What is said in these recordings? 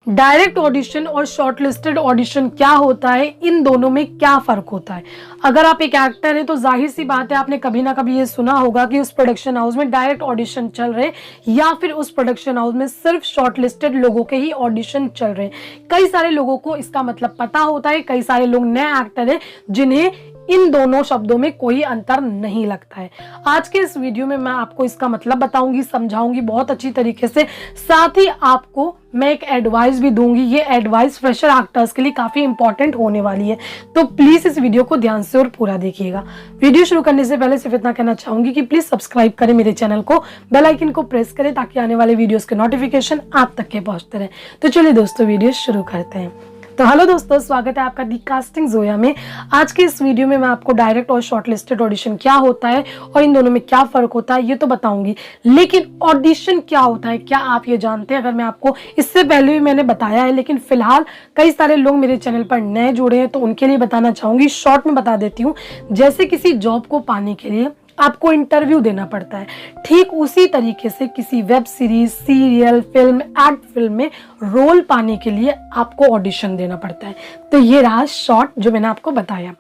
Direct audition और shortlisted audition क्या होता है, इन दोनों में क्या फर्क होता है। अगर आप एक एक्टर हैं तो जाहिर सी बात है आपने कभी ना कभी ये सुना होगा कि उस प्रोडक्शन हाउस में डायरेक्ट ऑडिशन चल रहे या फिर उस प्रोडक्शन हाउस में सिर्फ शॉर्टलिस्टेड लोगों के ही ऑडिशन चल रहे। कई सारे लोगों को इसका मतलब पता होता है, कई सारे लोग नए एक्टर हैं जिन्हें इन दोनों शब्दों में कोई अंतर नहीं लगता है। आज के इस वीडियो में मैं आपको इसका मतलब बताऊंगी, समझाऊंगी बहुत अच्छी तरीके से। साथ ही आपको मैं एक एडवाइस भी दूंगी। ये एडवाइस फ्रेशर एक्टर्स के लिए काफी इंपॉर्टेंट होने वाली है, तो प्लीज इस वीडियो को ध्यान से और पूरा देखिएगा। वीडियो शुरू करने से पहले सिर्फ इतना कहना चाहूंगी कि प्लीज सब्सक्राइब करें मेरे चैनल को, बेल आइकन को प्रेस करें ताकि आने वाले वीडियोस के नोटिफिकेशन आप तक के पहुंचते रहे। तो चलिए दोस्तों वीडियो शुरू करते हैं। तो हेलो दोस्तों, स्वागत है आपका दी कास्टिंग जोया में। आज के इस वीडियो में मैं आपको डायरेक्ट और शॉर्टलिस्टेड ऑडिशन क्या होता है और इन दोनों में क्या फर्क होता है ये तो बताऊंगी, लेकिन ऑडिशन क्या होता है क्या आप ये जानते हैं? अगर मैं आपको इससे पहले भी मैंने बताया है, लेकिन फिलहाल कई सारे लोग मेरे चैनल पर नए जुड़े हैं तो उनके लिए बताना चाहूंगी। शॉर्ट में बता देती हूँ। जैसे किसी जॉब को पाने के लिए आपको इंटरव्यू देना पड़ता है, ठीक उसी तरीके से किसी web series, serial, film, ad film में रोल पाने के लिए आपको ऑडिशन देना पड़ता है। तो ये रहा शॉर्ट जो मैंने आपको बताया।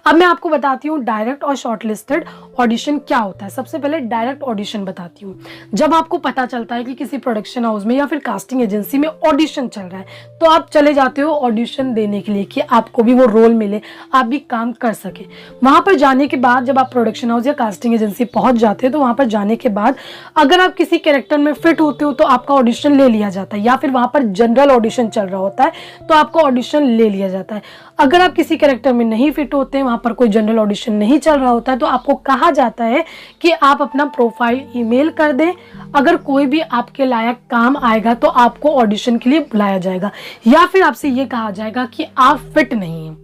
अब मैं आपको बताती हूँ डायरेक्ट और शॉर्टलिस्टेड ऑडिशन क्या होता है। सबसे पहले डायरेक्ट ऑडिशन बताती हूँ। जब आपको पता चलता है कि किसी प्रोडक्शन हाउस में या फिर कास्टिंग एजेंसी में ऑडिशन चल रहा है तो आप चले जाते हो ऑडिशन देने के लिए कि आपको भी वो रोल मिले, आप भी काम कर सके। वहां पर जाने के बाद जब आप प्रोडक्शन हाउस या कास्टिंग एजेंसी पहुंच जाते हो तो वहां पर जाने के बाद अगर आप किसी कैरेक्टर में फिट होते हो तो आपका ऑडिशन ले लिया जाता है, या फिर वहां पर जनरल ऑडिशन चल रहा होता है तो आपका ऑडिशन ले लिया जाता है। अगर आप किसी कैरेक्टर में नहीं फिट होते, वहां पर कोई जनरल ऑडिशन नहीं चल रहा होता है तो आपको कहा जाता है कि आप अपना प्रोफाइल ईमेल कर दें। अगर कोई भी आपके लायक काम आएगा तो आपको ऑडिशन के लिए बुलाया जाएगा, या फिर आपसे ये कहा जाएगा कि आप फिट नहीं हैं।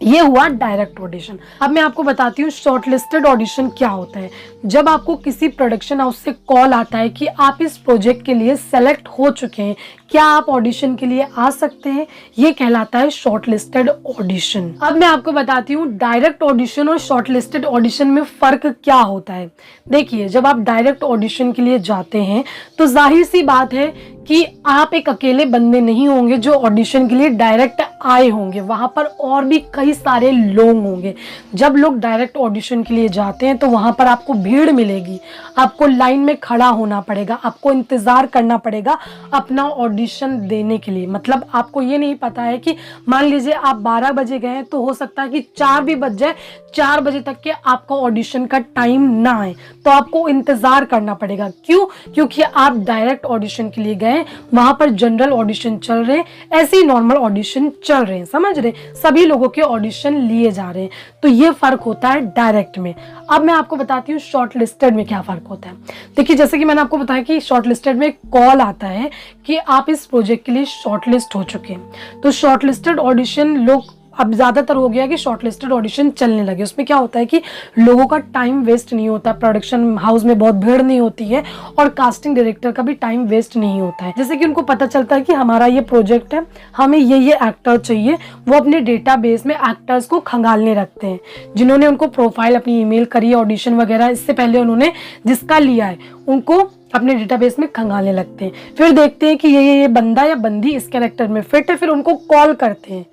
ये हुआ डायरेक्ट ऑडिशन। अब मैं आपको बताती हूँ शॉर्टलिस्टेड ऑडिशन क्या होता है। जब आपको किसी प्रोडक्शन हाउस से कॉल आता है कि आप इस प्रोजेक्ट के लिए सेलेक्ट हो चुके हैं, क्या आप ऑडिशन के लिए आ सकते हैं, ये कहलाता है शॉर्टलिस्टेड ऑडिशन। अब मैं आपको बताती हूँ डायरेक्ट ऑडिशन और शॉर्टलिस्टेड ऑडिशन में फर्क क्या होता है। देखिए, जब आप डायरेक्ट ऑडिशन के लिए जाते हैं तो जाहिर सी बात है कि आप एक अकेले बंदे नहीं होंगे जो ऑडिशन के लिए डायरेक्ट आए होंगे, वहां पर और भी कई सारे लोग होंगे। जब लोग डायरेक्ट ऑडिशन के लिए जाते हैं तो वहां पर आपको भीड़ मिलेगी, आपको लाइन में खड़ा होना पड़ेगा, आपको इंतजार करना पड़ेगा अपना ऑडिशन देने के लिए। मतलब आपको ये नहीं पता है कि मान लीजिए आप 12 बजे गए तो हो सकता है कि 4 भी बज जाए, 4 बजे तक के आपका ऑडिशन का टाइम ना आए, तो आपको इंतजार करना पड़ेगा। क्यों? क्योंकि आप डायरेक्ट ऑडिशन के लिए गए, वहां पर जनरल ऑडिशन चल रहे, ऐसे ही नॉर्मल ऑडिशन चल रहे हैं, समझ रहे, सभी लोगों के ऑडिशन लिए जा रहे हैं। तो ये फर्क होता है डायरेक्ट में। अब मैं आपको बताती हूँ शॉर्टलिस्टेड में क्या फर्क होता है। देखिए, जैसे कि मैंने आपको बताया कि शॉर्टलिस्टेड में कॉल आता है कि आप इस प्रोजेक्ट के लिए शॉर्टलिस्ट हो चुके हैं। तो शॉर्टलिस्टेड ऑडिशन लोग अब ज्यादातर हो गया कि शॉर्टलिस्टेड ऑडिशन चलने लगे। उसमें क्या होता है कि लोगों का टाइम वेस्ट नहीं होता, प्रोडक्शन हाउस में बहुत भीड़ नहीं होती है और कास्टिंग डायरेक्टर का भी टाइम वेस्ट नहीं होता है। जैसे कि उनको पता चलता है कि हमारा ये प्रोजेक्ट है, हमें ये एक्टर चाहिए, वो अपने डेटाबेस में एक्टर्स को खंगालने रखते हैं जिन्होंने उनको प्रोफाइल अपनी ईमेल करी है, ऑडिशन वगैरह इससे पहले उन्होंने जिसका लिया है उनको अपने डेटाबेस में खंगालने लगते हैं। फिर देखते हैं कि ये बंदा या बंदी इस कैरेक्टर में फिट है, फिर उनको कॉल करते हैं,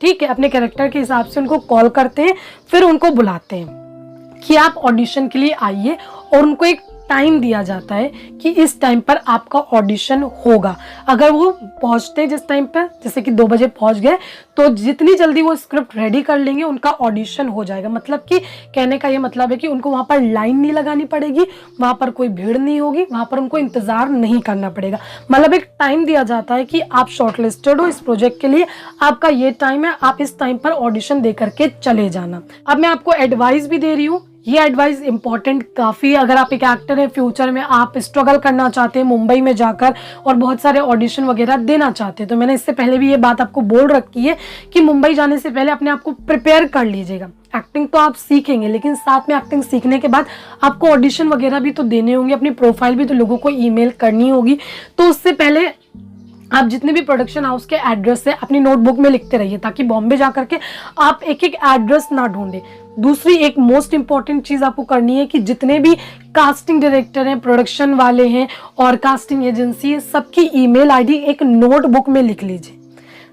ठीक है, अपने कैरेक्टर के हिसाब से उनको कॉल करते हैं, फिर उनको बुलाते हैं कि आप ऑडिशन के लिए आइए और उनको एक टाइम दिया जाता है कि इस टाइम पर आपका ऑडिशन होगा। अगर वो पहुंचते हैं जिस टाइम पर, जैसे कि 2 बजे पहुंच गए, तो जितनी जल्दी वो स्क्रिप्ट रेडी कर लेंगे उनका ऑडिशन हो जाएगा। मतलब कि कहने का ये मतलब है कि उनको वहां पर लाइन नहीं लगानी पड़ेगी, वहां पर कोई भीड़ नहीं होगी, वहां पर उनको इंतजार नहीं करना पड़ेगा। मतलब एक टाइम दिया जाता है कि आप शॉर्टलिस्टेड हो इस प्रोजेक्ट के लिए, आपका ये टाइम है, आप इस टाइम पर ऑडिशन दे करके चले जाना। अब मैं आपको एडवाइस भी दे रही हूँ। ये एडवाइस इंपॉर्टेंट काफ़ी, अगर आप एक एक्टर हैं, फ्यूचर में आप स्ट्रगल करना चाहते हैं मुंबई में जाकर और बहुत सारे ऑडिशन वगैरह देना चाहते हैं, तो मैंने इससे पहले भी ये बात आपको बोल रखी है कि मुंबई जाने से पहले अपने आप को प्रिपेयर कर लीजिएगा। एक्टिंग तो आप सीखेंगे, लेकिन साथ में एक्टिंग सीखने के बाद आपको ऑडिशन वगैरह भी तो देने होंगे, अपनी प्रोफाइल भी तो लोगों को ईमेल करनी होगी। तो उससे पहले आप जितने भी प्रोडक्शन हाउस के एड्रेस है अपनी नोटबुक में लिखते रहिए, ताकि बॉम्बे जा करके आप एक एक एड्रेस ना ढूंढें। दूसरी एक मोस्ट इंपॉर्टेंट चीज आपको करनी है कि जितने भी कास्टिंग डायरेक्टर हैं, प्रोडक्शन वाले हैं और कास्टिंग एजेंसी है, सबकी ईमेल आईडी एक नोटबुक में लिख लीजिए।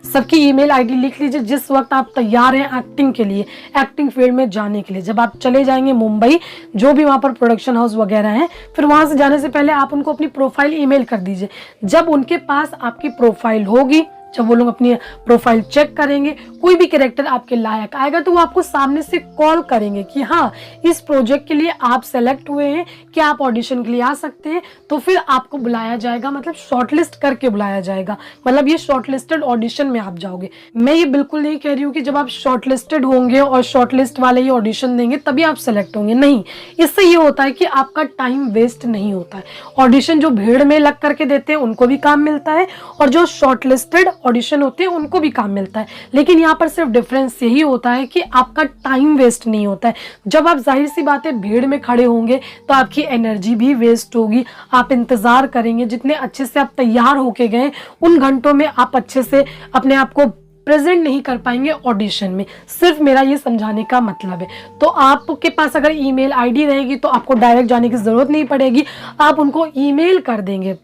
सबकी ईमेल आईडी लिख लीजिए जिस वक्त आप तैयार हैं एक्टिंग के लिए, एक्टिंग फील्ड में जाने के लिए। जब आप चले जाएंगे मुंबई, जो भी वहाँ पर प्रोडक्शन हाउस वगैरह हैं, फिर वहाँ से जाने से पहले आप उनको अपनी प्रोफाइल ईमेल कर दीजिए। जब उनके पास आपकी प्रोफाइल होगी, जब वो लोग अपनी प्रोफाइल चेक करेंगे, कोई भी कैरेक्टर आपके लायक आएगा तो वो आपको सामने से कॉल करेंगे कि हाँ इस प्रोजेक्ट के लिए आप सेलेक्ट हुए हैं, क्या आप ऑडिशन के लिए आ सकते हैं। तो फिर आपको बुलाया जाएगा, मतलब शॉर्टलिस्ट करके बुलाया जाएगा, मतलब ये शॉर्टलिस्टेड ऑडिशन में आप जाओगे। मैं ये बिल्कुल नहीं कह रही हूँ कि जब आप शॉर्टलिस्टेड होंगे और शॉर्टलिस्ट वाले ही ऑडिशन देंगे तभी आप सेलेक्ट होंगे, नहीं। इससे ये होता है कि आपका टाइम वेस्ट नहीं होता है। ऑडिशन जो भीड़ में लग करके देते हैं उनको भी काम मिलता है, और जो शॉर्टलिस्टेड ऑडिशन होते हैं उनको भी काम मिलता है। लेकिन यहाँ पर सिर्फ डिफरेंस यही होता है कि आपका टाइम वेस्ट नहीं होता है। जब आप जाहिर सी बात है भीड़ में खड़े होंगे तो आपकी एनर्जी भी वेस्ट होगी, आप इंतजार करेंगे। जितने अच्छे से आप तैयार होके गए उन घंटों में आप अच्छे से अपने आप को प्रेजेंट नहीं कर पाएंगे ऑडिशन में। सिर्फ मेरा ये समझाने का मतलब है। तो आपके पास अगर ईमेल आईडी रहेगी तो आपको डायरेक्ट जाने की जरूरत नहीं पड़ेगी, आप उनको ईमेल कर देंगे।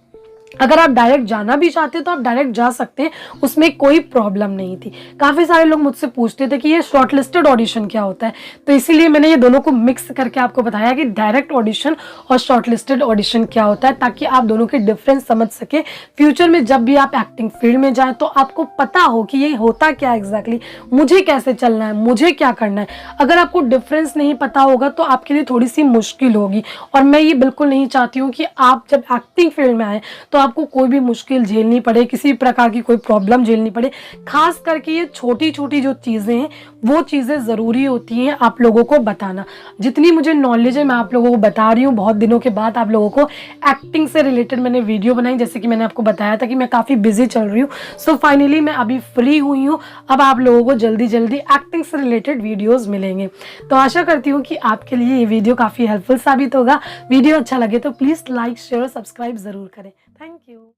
अगर आप डायरेक्ट जाना भी चाहते हैं तो आप डायरेक्ट जा सकते हैं, उसमें कोई प्रॉब्लम नहीं थी। काफ़ी सारे लोग मुझसे पूछते थे कि ये शॉर्टलिस्टेड ऑडिशन क्या होता है, तो इसीलिए मैंने ये दोनों को मिक्स करके आपको बताया कि डायरेक्ट ऑडिशन और शॉर्टलिस्टेड ऑडिशन क्या होता है, ताकि आप दोनों के डिफरेंस समझ सके। फ्यूचर में जब भी आप एक्टिंग फील्ड में जाएं तो आपको पता हो कि ये होता क्या एग्जैक्टली, मुझे कैसे चलना है, मुझे क्या करना है। अगर आपको डिफरेंस नहीं पता होगा तो आपके लिए थोड़ी सी मुश्किल होगी, और मैं ये बिल्कुल नहीं चाहती हूँ कि आप जब एक्टिंग फील्ड में आए तो आपको कोई भी मुश्किल झेलनी पड़े, किसी प्रकार की कोई प्रॉब्लम झेलनी पड़े। खास करके ये छोटी छोटी जो चीज़ें हैं वो चीज़ें ज़रूरी होती हैं आप लोगों को बताना। जितनी मुझे नॉलेज है मैं आप लोगों को बता रही हूँ। बहुत दिनों के बाद आप लोगों को एक्टिंग से रिलेटेड मैंने वीडियो बनाई, जैसे कि मैंने आपको बताया था कि मैं काफ़ी बिजी चल रही हूँ। सो फाइनली मैं अभी फ्री हुई हूँ। अब आप लोगों को जल्दी जल्दी एक्टिंग से रिलेटेड वीडियोज़ मिलेंगे। तो आशा करती हूँ कि आपके लिए ये वीडियो काफ़ी हेल्पफुल साबित होगा। वीडियो अच्छा लगे तो प्लीज़ लाइक, शेयर और सब्सक्राइब ज़रूर करें। Thank you.